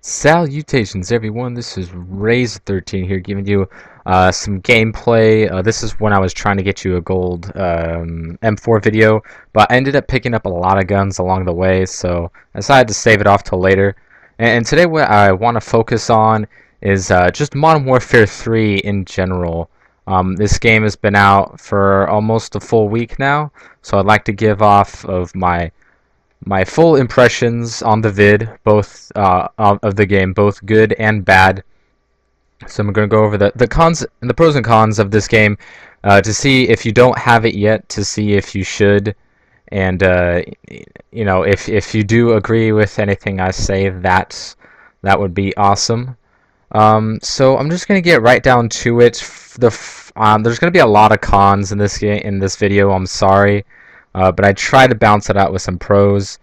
Salutations everyone, this is Raise13 here giving you some gameplay. This is when I was trying to get you a gold M4 video, but I ended up picking up a lot of guns along the way, so I decided to save it off till later. And today what I want to focus on is just Modern Warfare 3 in general. This game has been out for almost a full week now, so I'd like to give off of my full impressions on the vid, both of the game, both good and bad. So I'm going to go over the cons and the pros and cons of this game to see if you don't have it yet, to see if you should, and you know, if you do agree with anything I say, that would be awesome. So I'm just going to get right down to it. There's going to be a lot of cons in this video. I'm sorry. But I try to balance it out with some pros.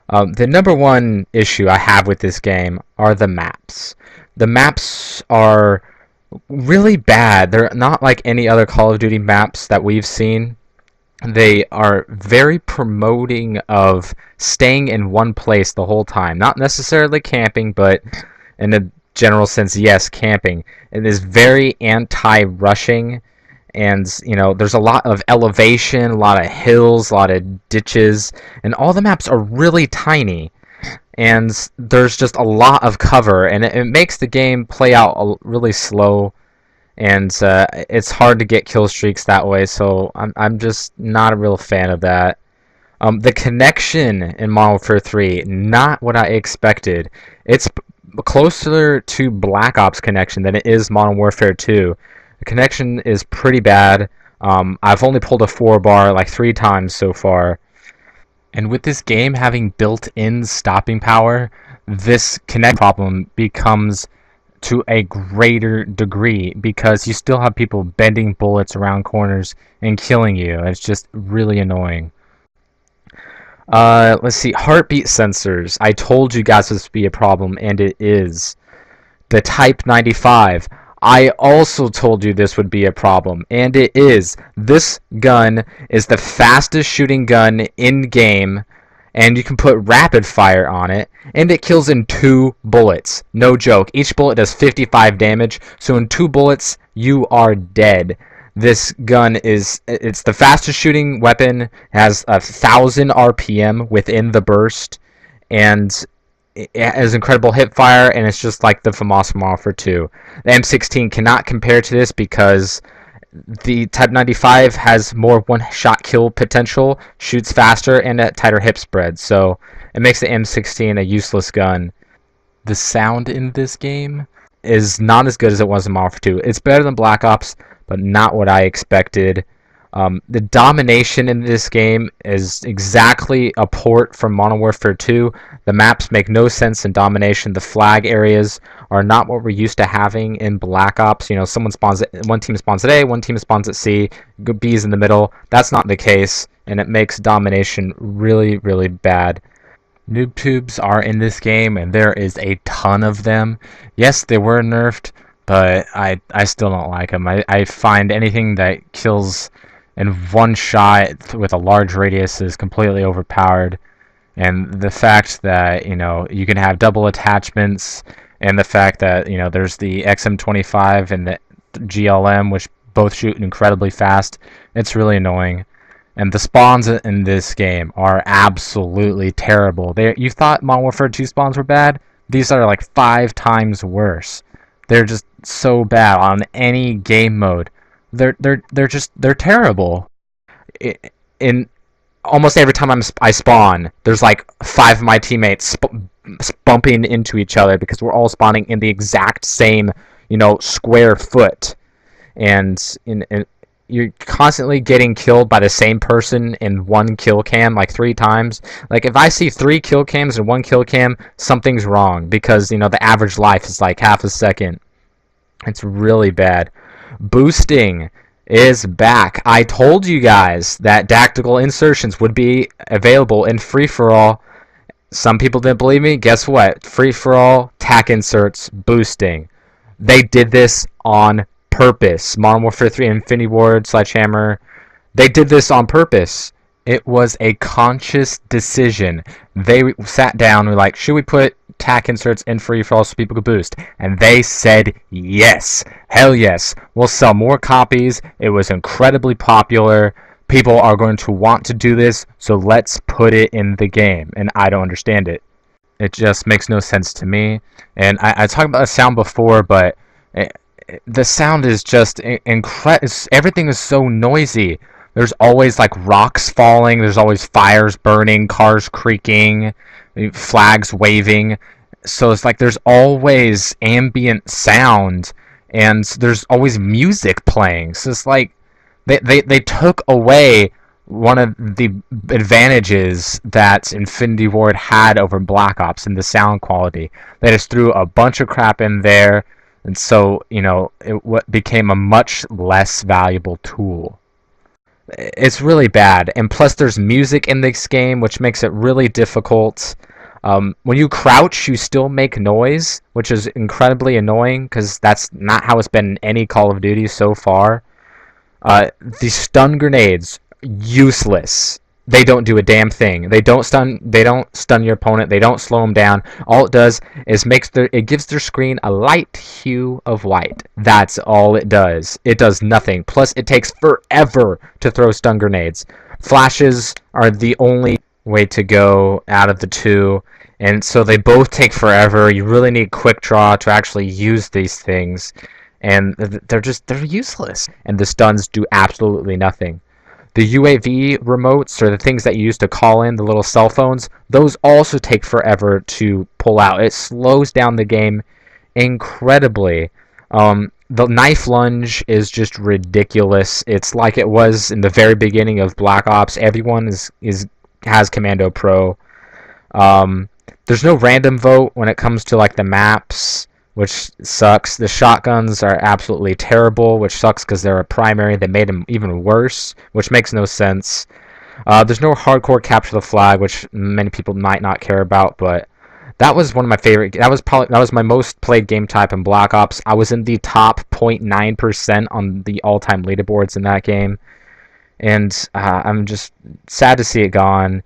The number one issue I have with this game are the maps. The maps are really bad. They're not like any other Call of Duty maps that we've seen. They are very promoting of staying in one place the whole time. Not necessarily camping, but in a general sense, yes, camping. It is very anti-rushing. And you know, there's a lot of elevation, a lot of hills, a lot of ditches, and all the maps are really tiny, and there's just a lot of cover, and it makes the game play out really slow, and it's hard to get kill streaks that way. So I'm just not a real fan of that. The connection in Modern Warfare 3, not what I expected. It's closer to Black Ops connection than it is Modern Warfare 2. The connection is pretty bad. I've only pulled a 4-bar like 3 times so far. And with this game having built-in stopping power, this connect problem becomes to a greater degree because you still have people bending bullets around corners and killing you. It's just really annoying. Let's see. Heartbeat sensors. I told you guys this would be a problem, and it is. The Type 95. I also told you this would be a problem, and it is. This gun is the fastest shooting gun in game, and you can put rapid fire on it, and it kills in 2 bullets. No joke. Each bullet does 55 damage, so in 2 bullets, you are dead. This gun it's the fastest shooting weapon, has 1,000 RPM within the burst, and it has incredible hip fire, and it's just like the FAMAS Model for 2. The M16 cannot compare to this because the Type 95 has more one-shot kill potential, shoots faster, and a tighter hip spread, so it makes the M16 a useless gun. The sound in this game is not as good as it was in Modern Warfare 2. It's better than Black Ops, but not what I expected. The domination in this game is exactly a port from Modern Warfare 2. The maps make no sense in domination. The flag areas are not what we're used to having in Black Ops. You know, one team spawns at A, one team spawns at C, B is in the middle. That's not the case, and it makes domination really, really bad. Noob tubes are in this game, and there is a ton of them. Yes, they were nerfed, but I still don't like them. I find anything that kills in one shot with a large radius is completely overpowered, and the fact that, you know, you can have double attachments, and the fact that, you know, there's the XM25 and the GLM, which both shoot incredibly fast, it's really annoying. And the spawns in this game are absolutely terrible. You thought Modern Warfare 2 spawns were bad? These are like 5 times worse. They're just so bad on any game mode. They're terrible. In almost every time I spawn, there's like 5 of my teammates bumping into each other because we're all spawning in the exact same, you know, square foot, and you're constantly getting killed by the same person in one kill cam like 3 times. Like, if I see 3 kill cams and 1 kill cam, something's wrong, because, you know, the average life is like half a second. It's really bad. Boosting is back. I told you guys that tactical insertions would be available in free-for-all. Some people didn't believe me. Guess what? Free-for-all, tac inserts, boosting. They did this on purpose. Modern Warfare 3, Infinity Ward, Sledgehammer, they did this on purpose. It was a conscious decision. They sat down and were like, should we put tack inserts in free for all so people could boost. And they said yes. Hell yes. We'll sell more copies. It was incredibly popular. People are going to want to do this, so let's put it in the game. And I don't understand it. It just makes no sense to me. And I talked about the sound before, but the sound is just incredible. Everything is so noisy. There's always like rocks falling. There's always fires burning, cars creaking, flags waving. So it's like there's always ambient sound, and there's always music playing. So it's like they took away one of the advantages that Infinity Ward had over Black Ops in the sound quality. They just threw a bunch of crap in there, and so, you know, it became a much less valuable tool. It's really bad, and plus there's music in this game, which makes it really difficult. When you crouch, you still make noise, which is incredibly annoying, because that's not how it's been in any Call of Duty so far. The stun grenades, useless. They don't do a damn thing. They don't stun your opponent. They don't slow them down. All it does is it gives their screen a light hue of white. That's all it does. It does nothing. Plus, it takes forever to throw stun grenades. Flashes are the only way to go out of the two, and so they both take forever. You really need quick draw to actually use these things, and they're useless. And the stuns do absolutely nothing. The UAV remotes, or the things that you use to call in, the little cell phones, those also take forever to pull out. It slows down the game incredibly. The knife lunge is just ridiculous. It's like it was in the very beginning of Black Ops. Everyone has Commando Pro. There's no random vote when it comes to like the maps, which sucks. The shotguns are absolutely terrible, which sucks because they're a primary. They made them even worse, which makes no sense. There's no hardcore capture the flag, which many people might not care about, but that was one of my favorite. That was my most played game type in Black Ops. I was in the top 0.9% on the all-time leaderboards in that game, and I'm just sad to see it gone.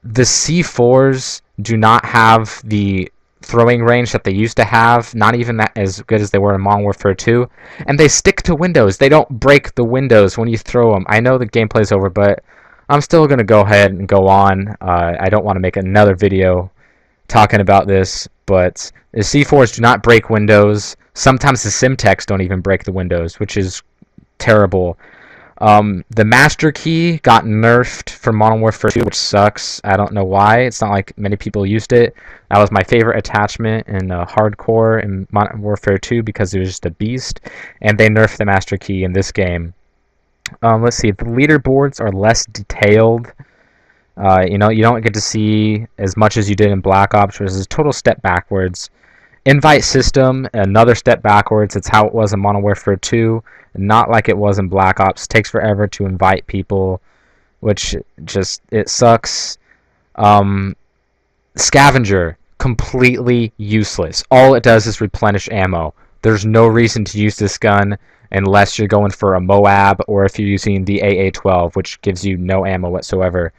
The C4s do not have the throwing range that they used to have, not even that as good as they were in Modern Warfare 2, and they stick to windows. They don't break the windows when you throw them. I know the gameplay's over, but I'm still going to go ahead and go on. I don't want to make another video talking about this, but the C4s do not break windows. Sometimes the Simtex don't even break the windows, which is terrible. The Master Key got nerfed for Modern Warfare 2, which sucks. I don't know why. It's not like many people used it. That was my favorite attachment in Hardcore in Modern Warfare 2 because it was just a beast. And they nerfed the Master Key in this game. Let's see. The leaderboards are less detailed. You know, you don't get to see as much as you did in Black Ops, which is a total step backwards. Invite system, another step backwards. It's how it was in Modern Warfare 2, not like it was in Black Ops. It takes forever to invite people, which just, it sucks. Scavenger, completely useless. All it does is replenish ammo. There's no reason to use this gun unless you're going for a Moab or if you're using the AA-12, which gives you no ammo whatsoever.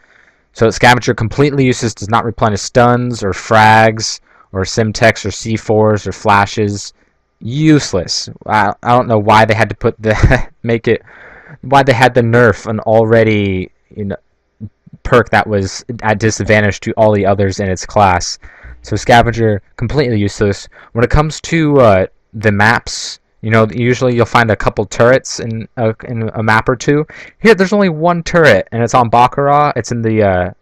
So Scavenger, completely useless, does not replenish stuns or frags or Simtex or C4s or flashes. Useless. I don't know why they had to put the why they had to nerf an already, you know, perk that was at disadvantage to all the others in its class. So Scavenger, completely useless. When it comes to the maps, you know, usually you'll find a couple turrets in a map or two. Here, there's only one turret, and it's on Baccarat. It's in the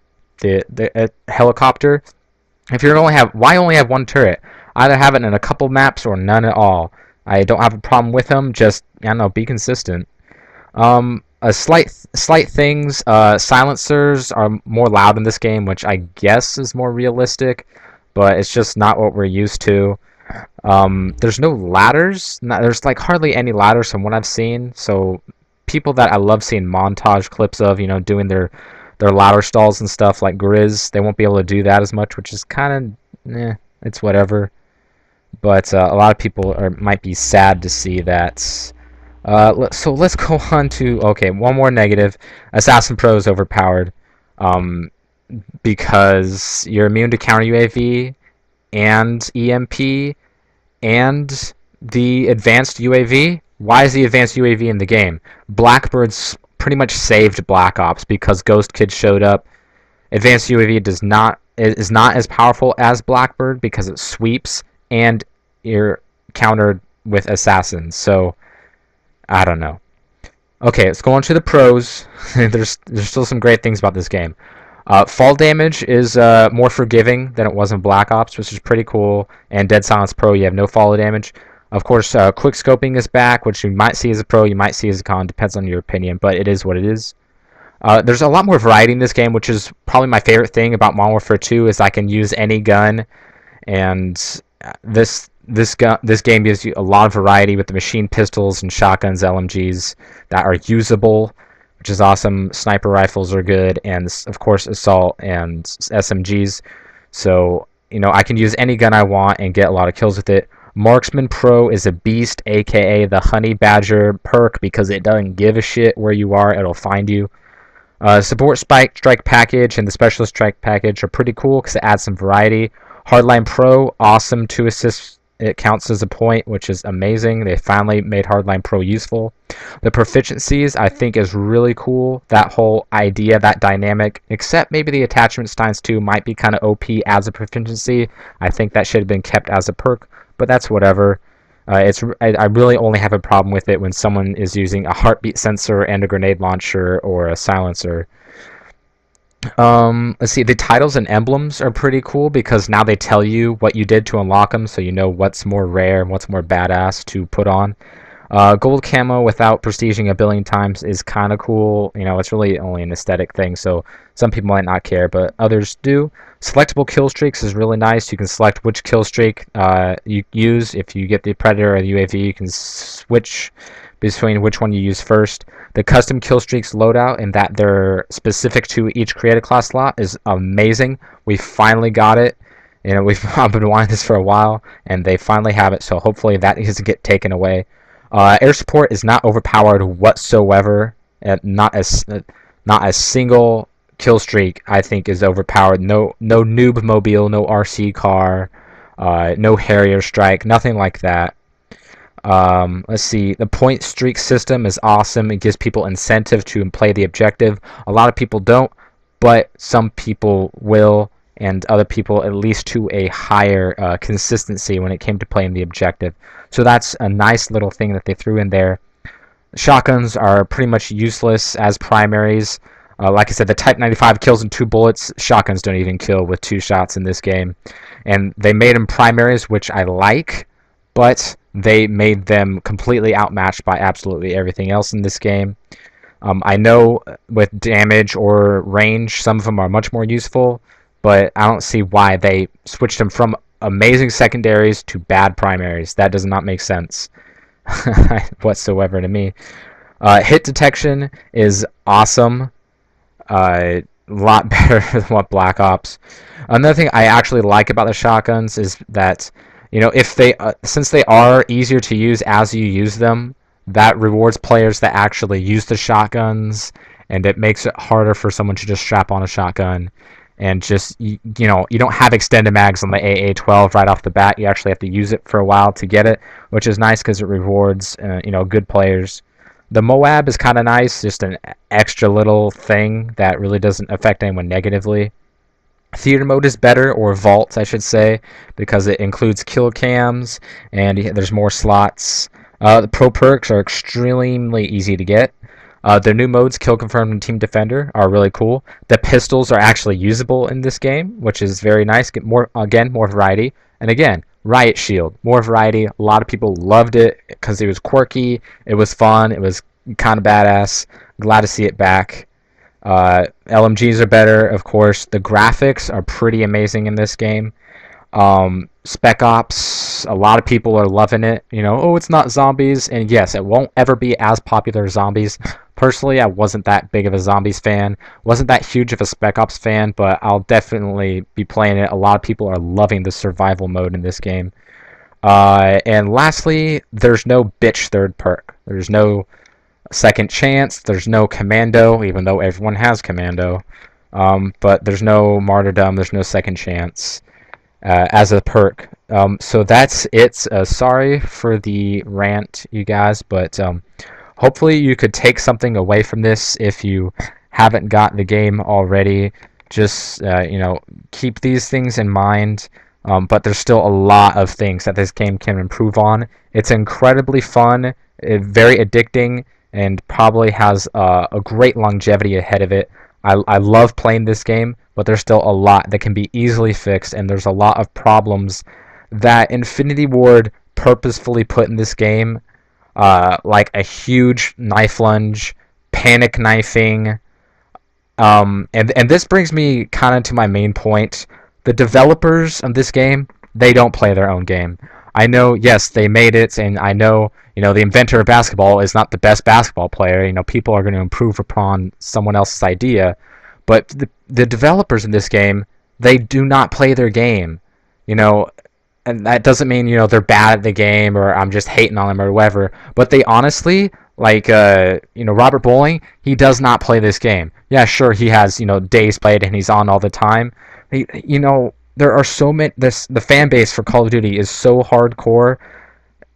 helicopter. If you're why only have one turret? Either have it in a couple maps or none at all. I don't have a problem with them. Just, I don't know, be consistent. Slight things. Silencers are more loud in this game, which I guess is more realistic, but it's just not what we're used to. There's no ladders. There's like hardly any ladders from what I've seen. So people that I love seeing montage clips of, you know, doing their ladder stalls and stuff like Grizz, they won't be able to do that as much, which is kind of, it's whatever. But a lot of people might be sad to see that. So let's go on to, okay, one more negative. Assassin Pro is overpowered because you're immune to counter UAV, and EMP and the advanced UAV. Why is the advanced UAV in the game? Blackbird's pretty much saved Black Ops because Ghost Kid showed up. Advanced UAV is not as powerful as Blackbird because it sweeps and you're countered with assassins. So I don't know. Okay, let's go on to the pros. there's still some great things about this game. Fall damage is more forgiving than it was in Black Ops, which is pretty cool. And Dead Silence Pro, you have no fall damage. Of course, quick scoping is back, which you might see as a pro, you might see as a con, depends on your opinion, but it is what it is. There's a lot more variety in this game, which is probably my favorite thing about Modern Warfare 2 is I can use any gun, and this game gives you a lot of variety with the machine pistols and shotguns, LMGs that are usable, which is awesome. Sniper rifles are good, and of course assault and SMGs. So I can use any gun I want and get a lot of kills with it. Marksman Pro is a beast, aka the Honey Badger perk, because it doesn't give a shit where you are; it'll find you. Support Strike Package and the Specialist Strike Package are pretty cool because it adds some variety. Hardline Pro, awesome. 2 assists, it counts as a point, which is amazing. They finally made Hardline Pro useful. The proficiencies, I think, is really cool. That whole idea, that dynamic, except maybe the attachment times 2 might be kind of OP as a proficiency. I think that should have been kept as a perk, but that's whatever. I really only have a problem with it when someone is using a heartbeat sensor and a grenade launcher or a silencer. Let's see, the titles and emblems are pretty cool because now they tell you what you did to unlock them, so you know what's more rare and what's more badass to put on. Gold camo without prestiging a billion times is kind of cool. It's really only an aesthetic thing, so some people might not care, but others do. Selectable kill streaks is really nice. You can select which kill streak you use. If you get the Predator or the UAV, you can switch between which one you use first. The custom kill streaks loadout, and that they're specific to each created class slot, is amazing. We finally got it. I've been wanting this for a while, and they finally have it, so hopefully that doesn't get taken away. Air support is not overpowered whatsoever. Not a single kill streak I think is overpowered. No noob mobile, no RC car, no Harrier strike, nothing like that. Let's see. The point streak system is awesome. It gives people incentive to play the objective. A lot of people don't, but some people will, and other people at least to a higher consistency when it came to playing the objective. So that's a nice little thing that they threw in there. Shotguns are pretty much useless as primaries. Like I said, the Type 95 kills in 2 bullets. Shotguns don't even kill with 2 shots in this game. And they made them primaries, which I like, but they made them completely outmatched by absolutely everything else in this game. I know with damage or range, some of them are much more useful, but I don't see why they switched them from amazing secondaries to bad primaries. That does not make sense whatsoever to me. Hit detection is awesome. A lot better than what Black Ops. Another thing I actually like about the shotguns is that, if they since they are easier to use as you use them, that rewards players that actually use the shotguns, and it makes it harder for someone to just strap on a shotgun and just you don't have extended mags on the AA-12 right off the bat. You actually have to use it for a while to get it, which is nice because it rewards good players. The Moab is kind of nice, just an extra little thing that really doesn't affect anyone negatively. Theater mode is better, or Vault, I should say, because it includes kill cams and there's more slots. The pro perks are extremely easy to get. The new modes, Kill Confirmed and Team Defender, are really cool. The pistols are actually usable in this game, which is very nice. Get more variety. And again, Riot Shield, more variety. A lot of people loved it because it was quirky, it was fun, it was kind of badass. Glad to see it back. LMGs are better, of course. The graphics are pretty amazing in this game. Spec Ops, a lot of people are loving it. Oh, it's not zombies, and yes, it won't ever be as popular as zombies. Personally, I wasn't that big of a zombies fan, wasn't that huge of a Spec Ops fan, but I'll definitely be playing it. A lot of people are loving the survival mode in this game. And lastly, there's no bitch third perk. There's no second chance, there's no commando, even though everyone has commando. But there's no martyrdom, there's no second chance. as a perk. So that's it. Sorry for the rant, you guys, but hopefully you could take something away from this if you haven't got the game already. Just keep these things in mind. But there's still a lot of things that this game can improve on. It's incredibly fun, very addicting, and probably has a great longevity ahead of it. I love playing this game, but there's still a lot that can be easily fixed, and there's a lot of problems that Infinity Ward purposefully put in this game, like a huge knife lunge, panic knifing, and this brings me kind of to my main point. The developers of this game, they don't play their own game. I know, yes, they made it, and I know, the inventor of basketball is not the best basketball player. People are going to improve upon someone else's idea, but the developers in this game, they do not play their game. You know, and that doesn't mean they're bad at the game or I'm just hating on them or whatever. But they honestly like Robert Bowling. He does not play this game. Yeah, sure he has days played and he's on all the time. There are so many. The fan base for Call of Duty is so hardcore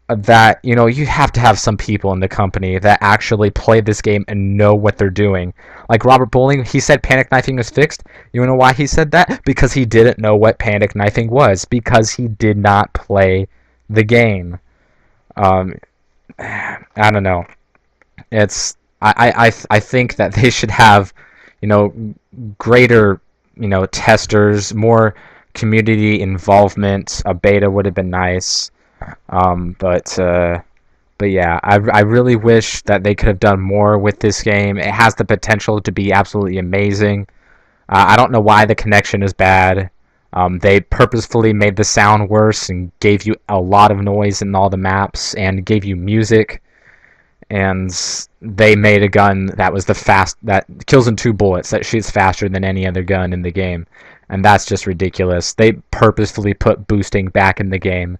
that you have to have some people in the company that actually play this game and know what they're doing. Like Robert Bowling, he said panic knifing was fixed. You know why he said that? Because he didn't know what panic knifing was, because he did not play the game. um I don't know. I think that they should have greater testers, more community involvement. A beta would have been nice. But yeah, I really wish that they could have done more with this game. It has the potential to be absolutely amazing. I don't know why the connection is bad. They purposefully made the sound worse and gave you a lot of noise in all the maps and gave you music. And they made a gun that kills in 2 bullets, that shoots faster than any other gun in the game. And that's just ridiculous. They purposefully put boosting back in the game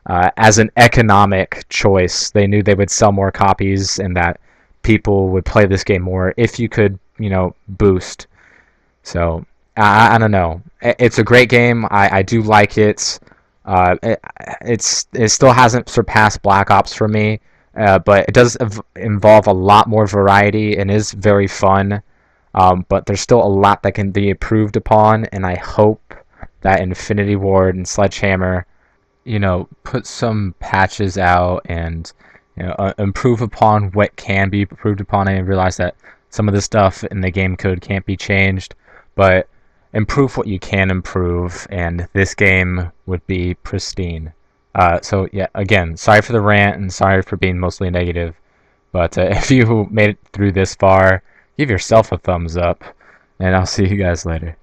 as an economic choice. They knew they would sell more copies and that people would play this game more if you could, boost. So I don't know. It's a great game. I do like it. It still hasn't surpassed Black Ops for me, but it does involve a lot more variety and is very fun. But there's still a lot that can be improved upon, and I hope that Infinity Ward and Sledgehammer put some patches out and improve upon what can be improved upon. And realize that some of the stuff in the game code can't be changed, but improve what you can improve, and this game would be pristine. So yeah, again, sorry for the rant and sorry for being mostly negative, but if you made it through this far, give yourself a thumbs up, and I'll see you guys later.